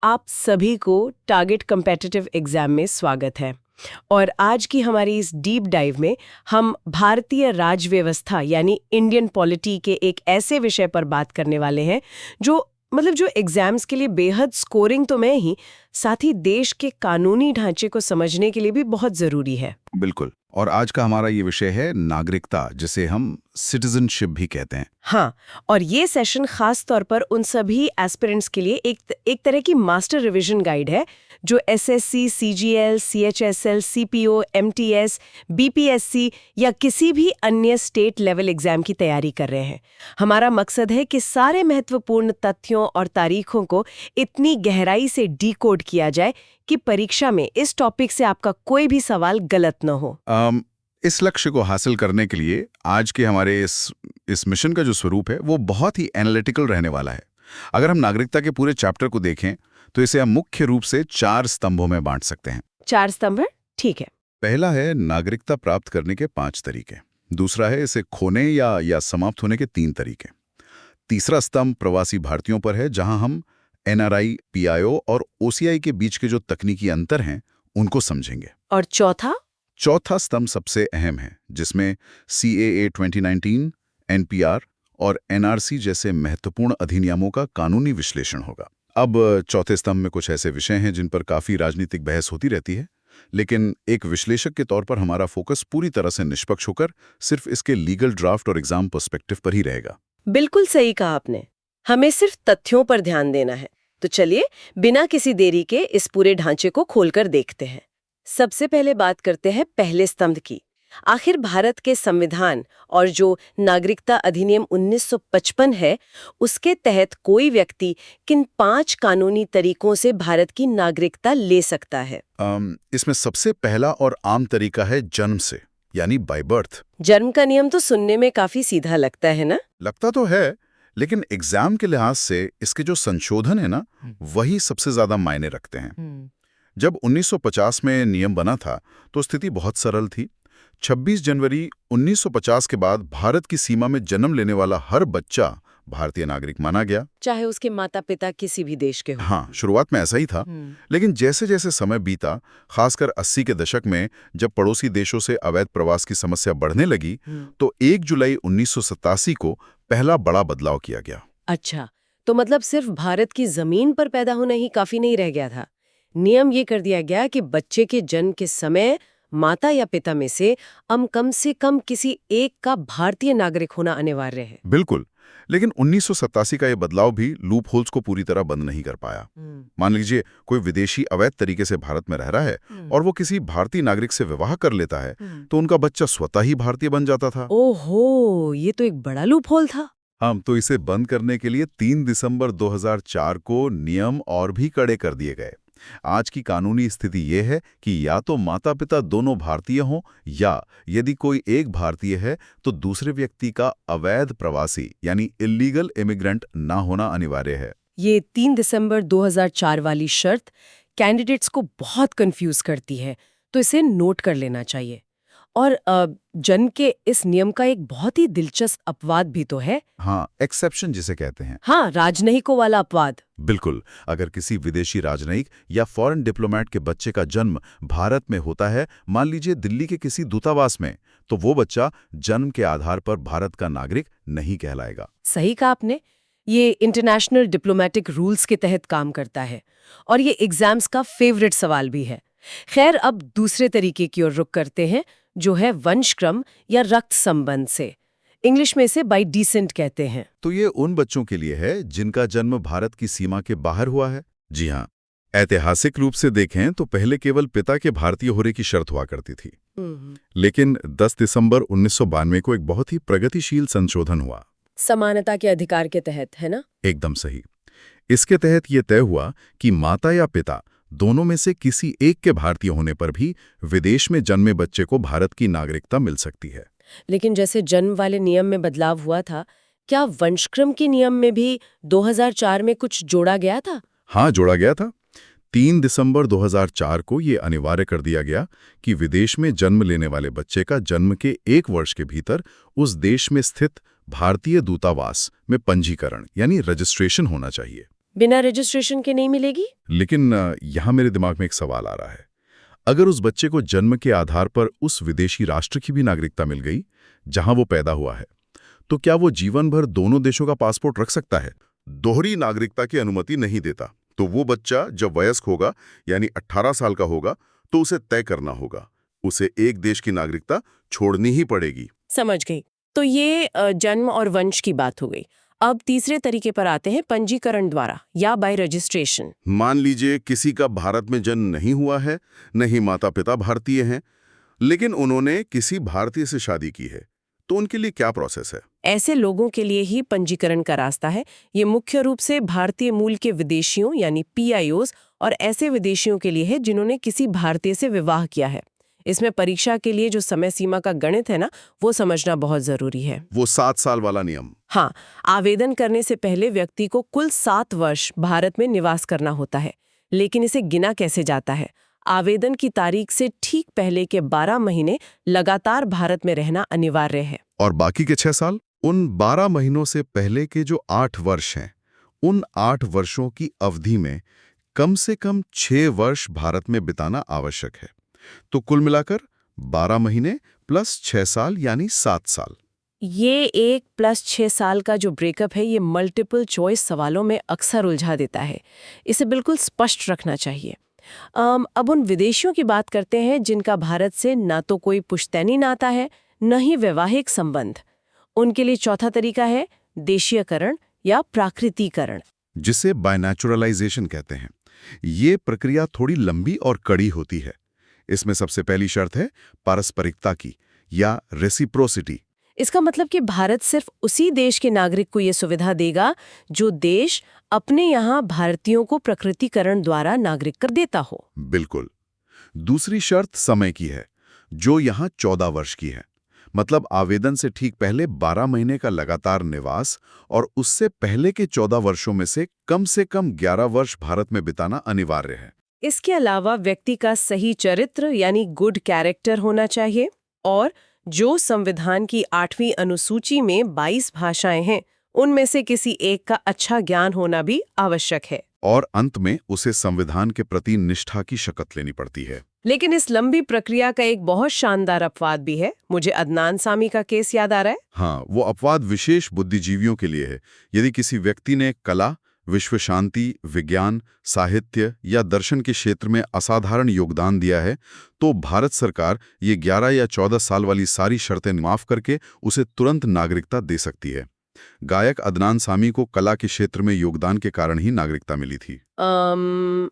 आप सभी को टारगेट कम्पिटिटिव एग्जाम में स्वागत है। और आज की हमारी इस डीप डाइव में हम भारतीय राज व्यवस्था यानी इंडियन पॉलिटी के एक ऐसे विषय पर बात करने वाले हैं जो एग्जाम्स के लिए बेहद स्कोरिंग तो मैं ही, साथ ही देश के कानूनी ढांचे को समझने के लिए भी बहुत जरूरी है। बिल्कुल। और आज का हमारा ये विषय है नागरिकता, जिसे हम सिटीजनशिप भी कहते हैं। हाँ, और ये सेशन खास तौर पर उन सभी एस्पिरेंट्स के लिए एक तरह की मास्टर रिवीजन गाइड है जो SSC, CGL, CHSL, CPO, MTS, BPSC या किसी भी अन्य स्टेट लेवल एग्जाम की तैयारी कर रहे हैं। हमारा मकसद है कि सारे महत्वपूर्ण तथ्यों और तारीखों को इतनी गहराई से डीकोड किया जाए कि परीक्षा में इस टॉपिक से आपका कोई भी सवाल गलत न हो। इस लक्ष्य को हासिल करने के लिए आज के हमारे इस मिशन का जो स्वरूप है वो बहुत ही एनालिटिकल रहने वाला है। अगर हम नागरिकता के पूरे चैप्टर को देखें तो इसे हम मुख्य रूप से 4 स्तंभों में बांट सकते हैं। 4 स्तंभ? ठीक है। पहला है नागरिकता प्राप्त करने के 5 तरीके। दूसरा है इसे खोने या समाप्त होने के 3 तरीके। तीसरा स्तंभ प्रवासी भारतीयों पर है, जहां हम एनआरआई, पीआईओ और ओसीआई के बीच के जो तकनीकी अंतर हैं उनको समझेंगे। और चौथा स्तंभ सबसे अहम है, जिसमें CAA 2019, एनपीआर और एनआरसी जैसे महत्वपूर्ण अधिनियमों का कानूनी विश्लेषण होगा। अब चौथे स्तंभ में कुछ ऐसे विषय हैं जिन पर काफी राजनीतिक बहस होती रहती है, लेकिन एक विश्लेषक के तौर पर हमारा फोकस पूरी तरह से निष्पक्ष होकर सिर्फ इसके लीगल ड्राफ्ट और एग्जाम पर्सपेक्टिव पर ही रहेगा। बिल्कुल सही कहा आपने। हमें सिर्फ तथ्यों पर ध्यान देना है। तो चलिए बिना किसी देरी के इस पूरे ढांचे को खोलकर देखते हैं। सबसे पहले बात करते हैं पहले स्तंभ की। आखिर भारत के संविधान और जो नागरिकता अधिनियम 1955 है, उसके तहत कोई व्यक्ति किन 5 कानूनी तरीकों से भारत की नागरिकता ले सकता है? इसमें सबसे पहला और आम तरीका है जन्म से, यानी बाय बर्थ। जन्म का नियम तो सुनने में काफी सीधा लगता है ना? लगता तो है, लेकिन एग्जाम के लिहाज से इसके जो संशोधन है ना, वही सबसे ज्यादा मायने रखते हैं। जब 1950 में नियम बना था तो स्थिति बहुत सरल थी। 26 जनवरी 1950 के बाद भारत की सीमा में जन्म लेने वाला हर बच्चा भारतीय नागरिक माना गया, चाहे उसके माता पिता किसी भी देश के हों। हाँ, शुरुआत में ऐसा ही था। लेकिन जैसे जैसे समय बीता, खासकर 80 के दशक में जब पड़ोसी देशों से अवैध प्रवास की समस्या बढ़ने लगी, तो 1 जुलाई 1987 को पहला बड़ा बदलाव किया गया। अच्छा, तो मतलब सिर्फ भारत की जमीन पर पैदा होना ही काफी नहीं रह गया था। नियम ये कर दिया गया कि बच्चे के जन्म के समय माता या पिता में से कम किसी एक का भारतीय नागरिक होना अनिवार्य है। बिल्कुल, लेकिन 1987 का ये बदलाव भी लूप होल्स को पूरी तरह बंद नहीं कर पाया। मान लीजिए कोई विदेशी अवैध तरीके से भारत में रह रहा है और वो किसी भारतीय नागरिक से विवाह कर लेता है, तो उनका बच्चा स्वतः ही भारतीय बन जाता था। ओहो, ये तो एक बड़ा लूप होल था। हम तो इसे बंद करने के लिए 3 दिसंबर 2004 को नियम और भी कड़े कर दिए गए। आज की कानूनी स्थिति ये है कि या तो माता पिता दोनों भारतीय हों, या यदि कोई एक भारतीय है तो दूसरे व्यक्ति का अवैध प्रवासी यानी इलीगल इमिग्रेंट ना होना अनिवार्य है। ये 3 दिसंबर 2004 वाली शर्त कैंडिडेट्स को बहुत कंफ्यूज करती है, तो इसे नोट कर लेना चाहिए। और जन्म के इस नियम का एक बहुत ही दिलचस्प अपवाद भी तो है। हाँ, एक्सेप्शन जिसे कहते हैं। हाँ, राजनयिकों वाला अपवाद। बिल्कुल, अगर किसी विदेशी राजनयिक या फॉरेन डिप्लोमेट के बच्चे का जन्म भारत में होता है, मान लीजिए दिल्ली के किसी दूतावास में, तो वो बच्चा जन्म के आधार पर भारत का नागरिक नहीं कहलाएगा। सही कहा आपने। ये इंटरनेशनल डिप्लोमेटिक रूल्स के तहत काम करता है और ये एग्जाम्स का फेवरेट सवाल भी है। खैर, अब दूसरे तरीके की ओर रुख करते हैं, जो है वंशक्रम या रक्त संबंध से। इंग्लिश में इसे बाय डिसेंट कहते हैं। तो ये उन बच्चों के लिए है जिनका जन्म भारत की सीमा के बाहर हुआ है। जी हाँ, ऐतिहासिक रूप से देखें तो पहले केवल पिता के भारतीय होने की शर्त हुआ करती थी, लेकिन 10 दिसंबर 1992 को एक बहुत ही प्रगतिशील संशोधन हुआ। समानता के अधिकार के तहत, है ना? एकदम सही। इसके तहत ये तय हुआ कि माता या पिता दोनों में से किसी एक के भारतीय होने पर भी विदेश में जन्मे बच्चे को भारत की नागरिकता मिल सकती है। लेकिन जैसे जन्म वाले नियम में बदलाव हुआ था, क्या वंशक्रम के नियम में भी 2004 में कुछ जोड़ा गया था? हाँ, जोड़ा गया था। 3 दिसंबर 2004 को ये अनिवार्य कर दिया गया कि विदेश में जन्म लेने वाले बच्चे का जन्म के 1 वर्ष के भीतर उस देश में स्थित भारतीय दूतावास में पंजीकरण यानी रजिस्ट्रेशन होना चाहिए। बिना रजिस्ट्रेशन के नहीं मिलेगी? लेकिन यहाँ मेरे दिमाग में एक सवाल आ रहा है। अगर उस बच्चे को जन्म के आधार पर उस विदेशी राष्ट्र की भी नागरिकता मिल गई जहां वो पैदा हुआ है, तो क्या वो जीवन भर दोनों देशों का पासपोर्ट रख सकता है? दोहरी नागरिकता की अनुमति नहीं देता, तो वो बच्चा जब वयस्क होगा यानी 18 साल का होगा तो उसे तय करना होगा, उसे एक देश की नागरिकता छोड़नी ही पड़ेगी। समझ गई। तो ये जन्म और वंश की बात हो गई। अब तीसरे तरीके पर आते हैं, पंजीकरण द्वारा या बाय रजिस्ट्रेशन। मान लीजिए किसी का भारत में जन्म नहीं हुआ है, नहीं माता पिता भारतीय हैं, लेकिन उन्होंने किसी भारतीय से शादी की है, तो उनके लिए क्या प्रोसेस है? ऐसे लोगों के लिए ही पंजीकरण का रास्ता है। ये मुख्य रूप से भारतीय मूल के विदेशियों यानी PIOs और ऐसे विदेशियों के लिए है जिन्होंने किसी भारतीय से विवाह किया है। इसमें परीक्षा के लिए जो समय सीमा का गणित है ना, वो समझना बहुत जरूरी है। वो 7 साल वाला नियम। हाँ, आवेदन करने से पहले व्यक्ति को कुल 7 वर्ष भारत में निवास करना होता है। लेकिन इसे गिना कैसे जाता है? आवेदन की तारीख से ठीक पहले के 12 महीने लगातार भारत में रहना अनिवार्य है। और बाकी के 6 साल? उन 12 महीनों से पहले के जो 8 वर्ष हैं, उन 8 वर्षों की अवधि में कम से कम 6 वर्ष भारत में बिताना आवश्यक है। तो कुल मिलाकर 12 महीने प्लस 6 साल यानी 7 साल। ये 1 + 6 साल का जो ब्रेकअप है, ये मल्टीपल चॉइस सवालों में अक्सर उलझा देता है। इसे बिल्कुल स्पष्ट रखना चाहिए। अब उन विदेशियों की बात करते हैं जिनका भारत से ना तो कोई पुश्तैनी नाता है, न ही वैवाहिक संबंध। उनके लिए चौथा तरीका है देशीयकरण या प्राकृतिकरण, जिसे बायनैचुरलाइजेशन कहते हैं। ये प्रक्रिया थोड़ी लंबी और कड़ी होती है। इसमें सबसे पहली शर्त है पारस्परिकता की या रेसिप्रोसिटी। इसका मतलब कि भारत सिर्फ उसी देश के नागरिक को ये सुविधा देगा जो देश अपने यहाँ भारतीयों को प्रकृतिकरण द्वारा नागरिक कर देता हो। बिल्कुल। दूसरी शर्त समय की है, जो यहाँ 14 वर्ष की है। मतलब आवेदन से ठीक पहले 12 महीने का लगातार निवास और उससे पहले के 14 वर्षों में से कम 11 वर्ष भारत में बिताना अनिवार्य है। इसके अलावा व्यक्ति का सही चरित्र यानी गुड कैरेक्टर होना चाहिए और जो संविधान की 8वीं अनुसूची में 22 भाषाएं हैं, उनमें से किसी एक का अच्छा ज्ञान होना भी आवश्यक है। और अंत में उसे संविधान के प्रति निष्ठा की शपथ लेनी पड़ती है। लेकिन इस लंबी प्रक्रिया का एक बहुत शानदार अपवाद भी है। मुझे अदनान सामी का केस याद आ रहा है। हाँ, वो अपवाद विशेष बुद्धिजीवियों के लिए है। यदि किसी व्यक्ति ने कला, विश्व शांति, विज्ञान, साहित्य या दर्शन के क्षेत्र में असाधारण योगदान दिया है, तो भारत सरकार ये 11 या 14 साल वाली सारी शर्तें माफ करके उसे तुरंत नागरिकता दे सकती है। गायक अदनान सामी को कला के क्षेत्र में योगदान के कारण ही नागरिकता मिली थी।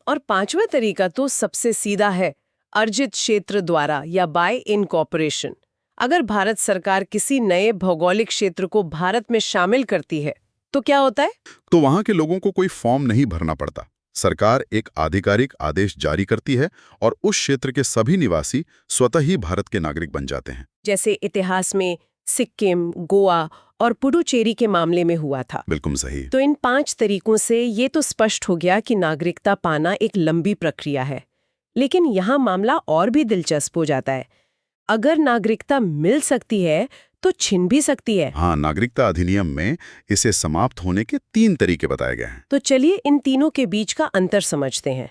और पांचवा तरीका तो सबसे सीधा है, अर्जित क्षेत्र द्वारा या बाय इनकॉर्पोरेशन। अगर भारत सरकार किसी नए भौगोलिक क्षेत्र को भारत में शामिल करती है तो क्या होता है? तो वहां के लोगों को कोई फॉर्म नहीं भरना पड़ता। सरकार एक आधिकारिक आदेश जारी करती है और उस क्षेत्र के सभी निवासी स्वतः ही भारत के नागरिक बन जाते हैं। जैसे इतिहास में सिक्किम, गोवा और पुडुचेरी के मामले में हुआ था। बिल्कुल सही। तो इन 5 तरीकों से ये तो स्पष्ट हो गया कि नागरिकता पाना एक लंबी प्रक्रिया है। लेकिन यहाँ मामला और भी दिलचस्प हो जाता है। अगर नागरिकता मिल सकती है तो छिन भी सकती है। हाँ, नागरिकता अधिनियम में इसे समाप्त होने के 3 तरीके बताए गए हैं। तो चलिए इन तीनों के बीच का अंतर समझते हैं।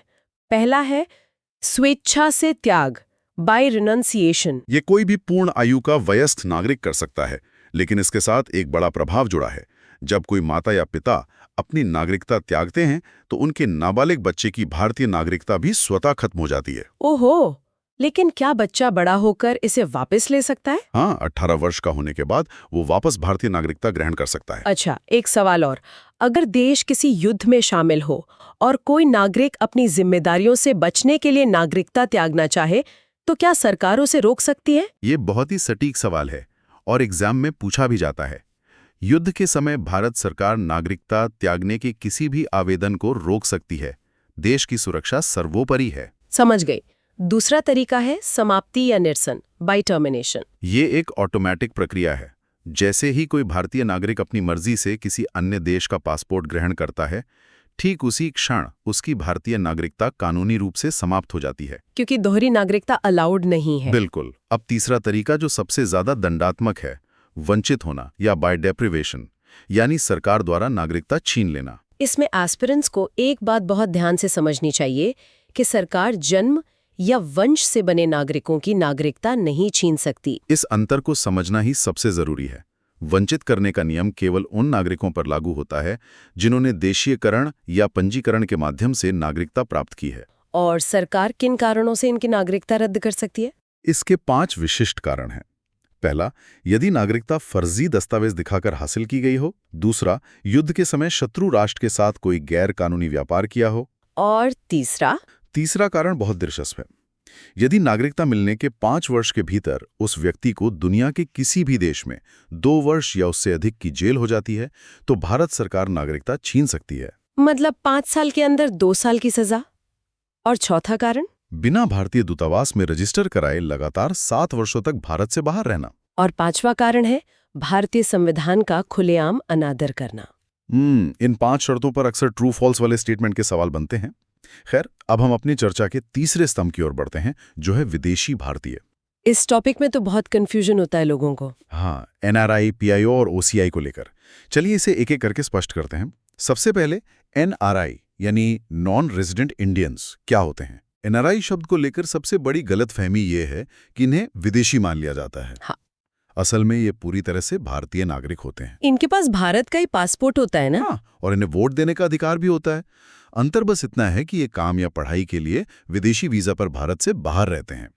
पहला है स्वेच्छा से त्याग, बाय रिनंसिएशन। ये कोई भी पूर्ण आयु का वयस्क नागरिक कर सकता है, लेकिन इसके साथ एक बड़ा प्रभाव जुड़ा है। जब कोई माता या पिता अपनी नागरिकता त्यागते हैं तो उनके नाबालिग बच्चे की भारतीय नागरिकता भी स्वतः खत्म हो जाती है। ओहो, लेकिन क्या बच्चा बड़ा होकर इसे वापस ले सकता है? हाँ, 18 वर्ष का होने के बाद वो वापस भारतीय नागरिकता ग्रहण कर सकता है। अच्छा, एक सवाल और। अगर देश किसी युद्ध में शामिल हो और कोई नागरिक अपनी जिम्मेदारियों से बचने के लिए नागरिकता त्यागना चाहे, तो क्या सरकार उसे रोक सकती है? ये बहुत ही सटीक सवाल है और एग्जाम में पूछा भी जाता है। युद्ध के समय भारत सरकार नागरिकता त्यागने के किसी भी आवेदन को रोक सकती है। देश की सुरक्षा सर्वोपरि है। समझ गई। दूसरा तरीका है समाप्ति या निरसन, बाय टर्मिनेशन। ये एक ऑटोमेटिक प्रक्रिया है। जैसे ही कोई भारतीय नागरिक अपनी मर्जी से किसी अन्य देश का पासपोर्ट ग्रहण करता है, ठीक उसी क्षण उसकी भारतीय नागरिकता कानूनी रूप से समाप्त हो जाती है, क्योंकि दोहरी नागरिकता अलाउड नहीं है। बिल्कुल। अब तीसरा तरीका जो सबसे ज्यादा दंडात्मक है, वंचित होना या बाय डेप्रिवेशन, यानी सरकार द्वारा नागरिकता छीन लेना। इसमें एस्पिरेंट्स को एक बात बहुत ध्यान से समझनी चाहिए कि सरकार जन्म या वंश से बने नागरिकों की नागरिकता नहीं छीन सकती। इस अंतर को समझना ही सबसे जरूरी है। वंचित करने का नियम केवल उन नागरिकों पर लागू होता है जिन्होंने देशीयकरण या पंजीकरण के माध्यम से नागरिकता प्राप्त की है। और सरकार किन कारणों से इनकी नागरिकता रद्द कर सकती है? इसके 5 विशिष्ट कारण हैं। पहला, यदि नागरिकता फर्जी दस्तावेज दिखाकर हासिल की गई हो। दूसरा, युद्ध के समय शत्रु राष्ट्र के साथ कोई गैर कानूनी व्यापार किया हो। और तीसरा कारण बहुत दिलचस्प है। यदि नागरिकता मिलने के 5 वर्ष के भीतर उस व्यक्ति को दुनिया के किसी भी देश में 2 वर्ष या उससे अधिक की जेल हो जाती है, तो भारत सरकार नागरिकता छीन सकती है। मतलब 5 साल के अंदर 2 साल की सजा। और चौथा कारण? बिना भारतीय दूतावास में रजिस्टर कराए लगातार 7 वर्षों तक भारत से बाहर रहना। और 5वां कारण है भारतीय संविधान का खुलेआम अनादर करना। इन 5 शर्तों पर अक्सर ट्रू फॉल्स वाले स्टेटमेंट के सवाल बनते हैं। खैर, अब हम अपनी चर्चा के तीसरे स्तंभ की ओर बढ़ते हैं, जो है विदेशी भारतीय। इस टॉपिक में तो बहुत कंफ्यूजन होता है लोगों को। हाँ, एनआरआई, पीआईओ और ओसीआई को लेकर। चलिए इसे एक एक करके स्पष्ट करते हैं। सबसे पहले एनआरआई यानी नॉन रेजिडेंट इंडियंस क्या होते हैं? एनआरआई शब्द को लेकर सबसे बड़ी गलतफहमी ये है कि इन्हें विदेशी मान लिया जाता है। हाँ। असल में ये पूरी तरह से भारतीय नागरिक होते हैं। इनके पास भारत का ही पासपोर्ट होता है ना? हाँ, और इन्हें वोट देने का अधिकार भी होता है। अंतर बस इतना है कि ये काम या पढ़ाई के लिए विदेशी वीजा पर भारत से बाहर रहते हैं।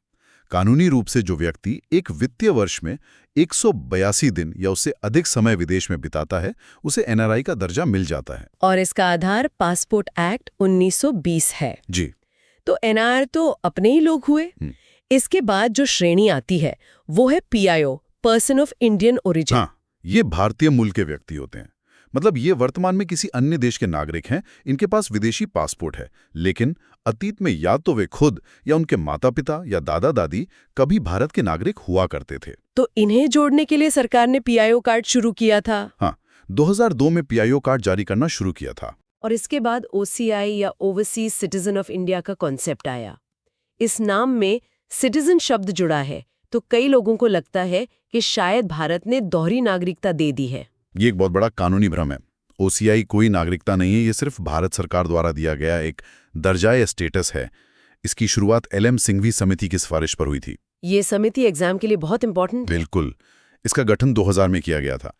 कानूनी रूप से जो व्यक्ति एक वित्तीय वर्ष में 182 दिन या उससे अधिक समय विदेश में बिताता है, उसे एनआरआई का दर्जा मिल जाता है। और इसका आधार पासपोर्ट एक्ट 1920 है। जी। तो एनआर तो अपने ही लोग हुए। इसके बाद जो श्रेणी आती है वो है PIO, person of Indian origin. हाँ, ये भारतीय मूल के व्यक्ति होते हैं। मतलब ये वर्तमान में किसी अन्य देश के नागरिक हैं, इनके पास विदेशी पासपोर्ट है, लेकिन अतीत में या तो वे खुद या उनके माता पिता या दादा दादी कभी भारत के नागरिक हुआ करते थे। तो इन्हें जोड़ने के लिए सरकार ने पीआईओ कार्ड शुरू किया था। हाँ, 2002 में पीआईओ कार्ड जारी करना शुरू किया था। और इसके बाद ओसीआई या ओवरसीज सिटीजन ऑफ इंडिया का कॉन्सेप्ट आया। इस नाम में सिटीजन शब्द जुड़ा है, तो कई लोगों को लगता है कि शायद भारत ने दोहरी नागरिकता दे दी है। ये एक बहुत बड़ा कानूनी भ्रम है। ओसीआई कोई नागरिकता नहीं है, ये सिर्फ भारत सरकार द्वारा दिया गया एक दर्जा या स्टेटस है। इसकी शुरुआत एलएम सिंघवी समिति की सिफारिश पर हुई थी। ये समिति एग्जाम के लिए बहुत इंपॉर्टेंट है। बिल्कुल। इसका गठन 2000 में किया गया था।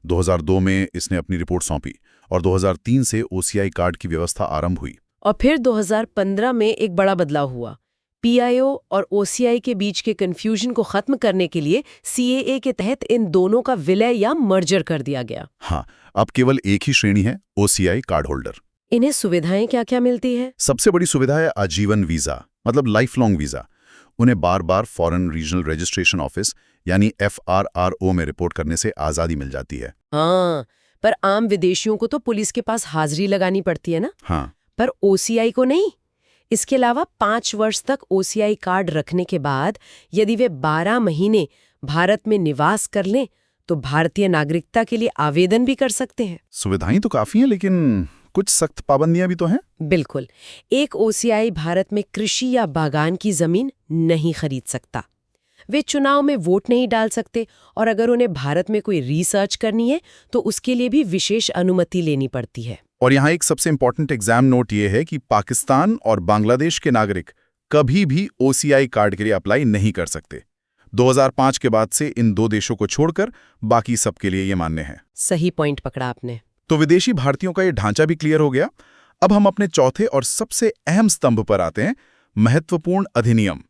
2002 में इसने अपनी रिपोर्ट सौंपी और 2003 से ओसीआई कार्ड की व्यवस्था आरंभ हुई। और फिर 2015 में एक बड़ा बदलाव हुआ। पीआईओ और ओसीआई के बीच के कंफ्यूजन को खत्म करने के लिए सीएए के तहत इन दोनों का विलय या मर्जर कर दिया गया। हाँ, अब केवल एक ही श्रेणी है, ओसीआई कार्ड होल्डर। इन्हें सुविधाएं क्या-क्या मिलती है? सबसे बड़ी सुविधा है आजीवन वीजा, मतलब लाइफ लॉन्ग वीजा। उन्हें बार-बार फॉरेन रीजनल रजिस्ट्रेशन ऑफिस यानी FRRO में रिपोर्ट करने से आजादी मिल जाती है। हाँ, पर आम विदेशियों को तो पुलिस के पास हाजिरी लगानी पड़ती है ना? हाँ। पर ओसीआई को नहीं। इसके अलावा 5 वर्ष तक ओसीआई कार्ड रखने के बाद यदि वे 12 महीने भारत में निवास कर लें तो भारतीय नागरिकता के लिए आवेदन भी कर सकते हैं। सुविधाएं तो काफी हैं, लेकिन कुछ सख्त पाबंदियां भी तो हैं। बिल्कुल। एक ओसीआई भारत में कृषि या बागान की जमीन नहीं खरीद सकता। वे चुनाव में वोट नहीं डाल सकते और अगर उन्हें भारत में कोई रिसर्च करनी है तो उसके लिए भी विशेष अनुमति लेनी पड़ती है। और यहाँ एक सबसे इंपॉर्टेंट एग्जाम नोट ये है कि पाकिस्तान और बांग्लादेश के नागरिक कभी भी ओसीआई कार्ड के लिए अप्लाई नहीं कर सकते। 2005 के बाद से इन 2 देशों को छोड़कर बाकी सबके लिए ये मान्य है। सही पॉइंट पकड़ा आपने। तो विदेशी भारतीयों का ये ढांचा भी क्लियर हो गया। अब हम अपने चौथे और सबसे अहम स्तंभ पर आते हैं, महत्वपूर्ण अधिनियम,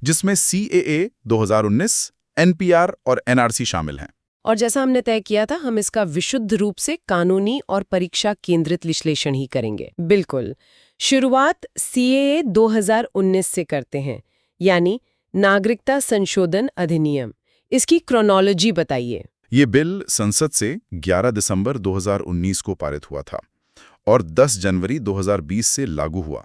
जिसमें सीएए 2019, एनपीआर और एनआरसी शामिल हैं। और जैसा हमने तय किया था, हम इसका विशुद्ध रूप से कानूनी और परीक्षा केंद्रित विश्लेषण ही करेंगे। बिल्कुल। शुरुआत सीएए 2019 से करते हैं, यानी नागरिकता संशोधन अधिनियम। इसकी क्रोनोलॉजी बताइए। ये बिल संसद से 11 दिसंबर 2019 को पारित हुआ था और 10 जनवरी 2020 से लागू हुआ।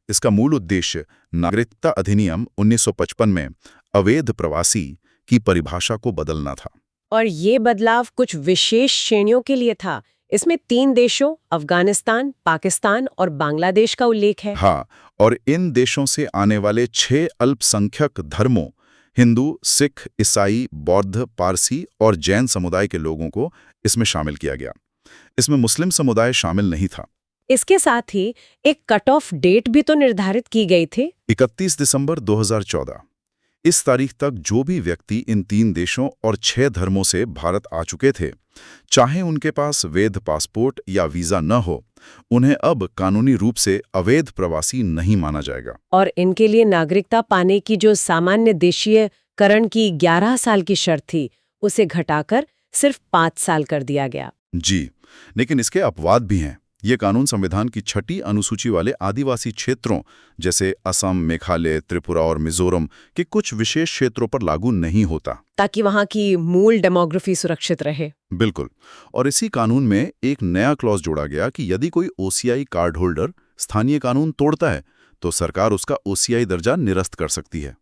इसका मूल उद्देश्य नागरिकता अधिनियम 1955 में अवैध प्रवासी की परिभाषा को बदलना था। और ये बदलाव कुछ विशेष श्रेणियों के लिए था। इसमें 3 देशों अफगानिस्तान, पाकिस्तान और बांग्लादेश का उल्लेख है। हाँ, और इन देशों से आने वाले 6 अल्पसंख्यक धर्मों, हिंदू, सिख, ईसाई, बौद्ध, पारसी और जैन समुदाय के लोगों को इसमें शामिल किया गया। इसमें मुस्लिम समुदाय शामिल नहीं था। इसके साथ ही एक कट ऑफ डेट भी तो निर्धारित की गई थी। 31 दिसंबर 2014। इस तारीख तक जो भी व्यक्ति इन 3 देशों और 6 धर्मों से भारत आ चुके थे, चाहे उनके पास वैध पासपोर्ट या वीजा न हो, उन्हें अब कानूनी रूप से अवैध प्रवासी नहीं माना जाएगा। और इनके लिए नागरिकता पाने की जो सामान्य देशीयकरण की 11 साल की शर्त थी, उसे घटाकर सिर्फ 5 साल कर दिया गया। जी, लेकिन इसके अपवाद भी हैं। ये कानून संविधान की 6ठी अनुसूची वाले आदिवासी क्षेत्रों जैसे असम, मेघालय, त्रिपुरा और मिजोरम के कुछ विशेष क्षेत्रों पर लागू नहीं होता, ताकि वहां की मूल डेमोग्राफी सुरक्षित रहे। बिल्कुल। और इसी कानून में एक नया क्लॉज जोड़ा गया कि यदि कोई ओसीआई कार्ड होल्डर स्थानीय कानून तोड़ता है तो सरकार उसका ओसीआई दर्जा निरस्त कर सकती है।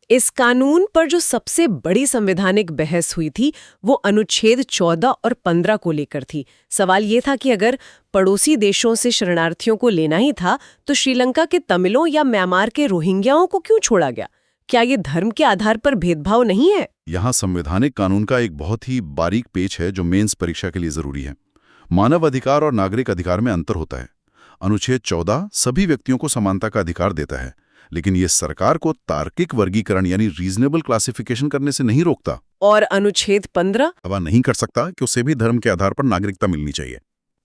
इस कानून पर जो सबसे बड़ी संवैधानिक बहस हुई थी वो अनुच्छेद 14 और 15 को लेकर थी। सवाल ये था कि अगर पड़ोसी देशों से शरणार्थियों को लेना ही था तो श्रीलंका के तमिलों या म्यांमार के रोहिंग्याओं को क्यों छोड़ा गया? क्या ये धर्म के आधार पर भेदभाव नहीं है? यहाँ संवैधानिक कानून का एक बहुत ही बारीक पेच है जो मेंस परीक्षा के लिए जरूरी है। मानव अधिकार और नागरिक अधिकार में अंतर होता है। अनुच्छेद 14 सभी व्यक्तियों को समानता का अधिकार देता है, लेकिन ये सरकार को तार्किक वर्गीकरण यानी रीजनेबल क्लासिफिकेशन करने से नहीं रोकता। और अनुच्छेद 15 दावा नहीं कर सकता कि उसे भी धर्म के आधार पर नागरिकता मिलनी चाहिए।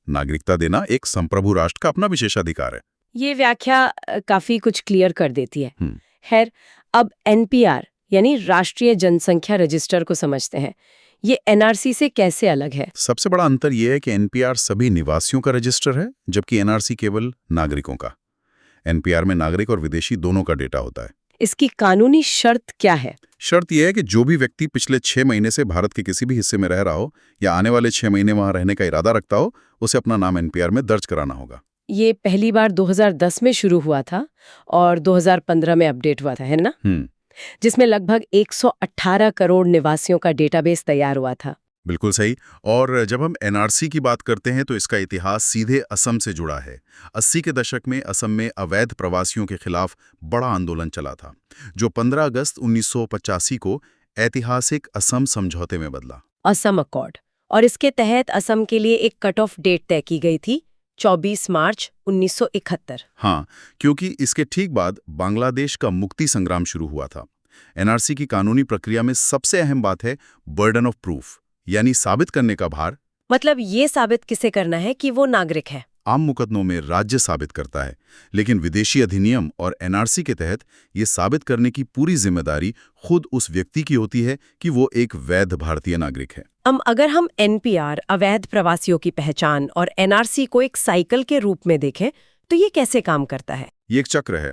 नागरिकता देना एक संप्रभु राष्ट्र का अपना विशेषाधिकार है। ये व्याख्या काफी कुछ क्लियर कर देती है। हम्म। खैर, अब एनपीआर यानी राष्ट्रीय जनसंख्या रजिस्टर को समझते हैं। ये एनआरसी से कैसे अलग है? सबसे बड़ा अंतर यह है कि एनपीआर सभी निवासियों का रजिस्टर है, जबकि एनआरसी केवल नागरिकों का। एनपीआर में नागरिक और विदेशी दोनों का डेटा होता है। इसकी कानूनी शर्त क्या है? शर्त यह है कि जो भी व्यक्ति पिछले 6 महीने से भारत के किसी भी हिस्से में रह रहा हो या आने वाले 6 महीने वहां रहने का इरादा रखता हो, उसे अपना नाम एनपीआर में दर्ज कराना होगा। ये पहली बार 2010 में शुरू हुआ था और 2015 में अपडेट हुआ था, है ना? जिसमें लगभग 118 करोड़ निवासियों का डेटाबेस तैयार हुआ था। बिल्कुल सही। और जब हम एनआरसी की बात करते हैं तो इसका इतिहास सीधे असम से जुड़ा है। 80 के दशक में असम में अवैध प्रवासियों के खिलाफ बड़ा आंदोलन चला था, जो 15 अगस्त 1985 को ऐतिहासिक असम समझौते में बदला। असम अकॉर्ड। और इसके तहत असम के लिए एक कट ऑफ डेट तय की गई थी, 24 मार्च 1971। हाँ, क्योंकि इसके ठीक बाद बांग्लादेश का मुक्ति संग्राम शुरू हुआ था। एनआरसी की कानूनी प्रक्रिया में सबसे अहम बात है बर्डन ऑफ प्रूफ, यानी साबित करने का भार। मतलब ये साबित किसे करना है कि वो नागरिक है? आम मुकदमों में राज्य साबित करता है, लेकिन विदेशी अधिनियम और एनआरसी के तहत ये साबित करने की पूरी जिम्मेदारी खुद उस व्यक्ति की होती है कि वो एक वैध भारतीय नागरिक है। अगर हम एनपीआर, अवैध प्रवासियों की पहचान, और एनआरसी को एक साइकिल के रूप में देखें तो ये कैसे काम करता है? ये एक चक्र है।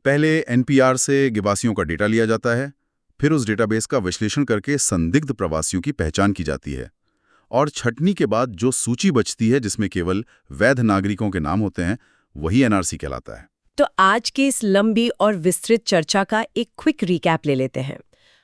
पहले एनपीआर से निवासियों का डेटा लिया जाता है, फिर उस डेटाबेस का विश्लेषण करके संदिग्ध प्रवासियों की पहचान की जाती है, और छटनी के बाद जो सूची बचती है जिसमें केवल वैध नागरिकों के नाम होते हैं, वही एनआरसी कहलाता है। तो आज की इस लंबी और विस्तृत चर्चा का एक क्विक रिकैप ले लेते हैं।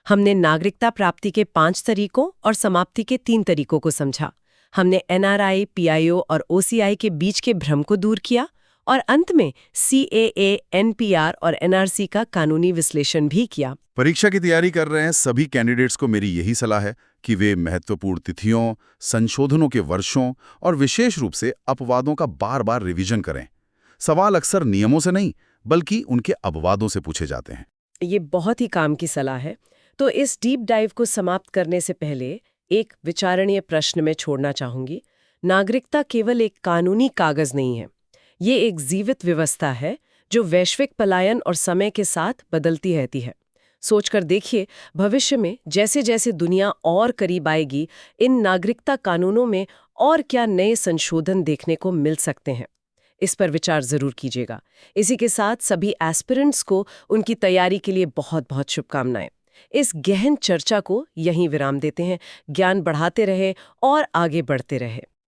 हमने नागरिकता प्राप्ति के 5 तरीकों और समाप्ति के 3 तरीकों को समझा। हमने एनआरआई, पीआईओ और ओसीआई के बीच के भ्रम को दूर किया, और अंत में सीएए, एनपीआर और एनआरसी का कानूनी विश्लेषण भी किया। परीक्षा की तैयारी कर रहे हैं सभी कैंडिडेट्स को मेरी यही सलाह है कि वे महत्वपूर्ण तिथियों, संशोधनों के वर्षों और विशेष रूप से अपवादों का बार-बार रिवीजन करें। सवाल अक्सर नियमों से नहीं, बल्कि उनके अपवादों से पूछे जाते हैं। ये बहुत ही काम की सलाह है। तो इस डीप डाइव को समाप्त करने से पहले एक विचारणीय प्रश्न में छोड़ना चाहूंगी। नागरिकता केवल एक कानूनी कागज नहीं है, ये एक जीवित व्यवस्था है जो वैश्विक पलायन और समय के साथ बदलती रहती है। सोचकर देखिए, भविष्य में जैसे जैसे दुनिया और करीब आएगी, इन नागरिकता कानूनों में और क्या नए संशोधन देखने को मिल सकते हैं। इस पर विचार जरूर कीजिएगा। इसी के साथ सभी एस्पिरेंट्स को उनकी तैयारी के लिए बहुत बहुत शुभकामनाएं। इस गहन चर्चा को यहीं विराम देते हैं। ज्ञान बढ़ाते रहे और आगे बढ़ते रहे।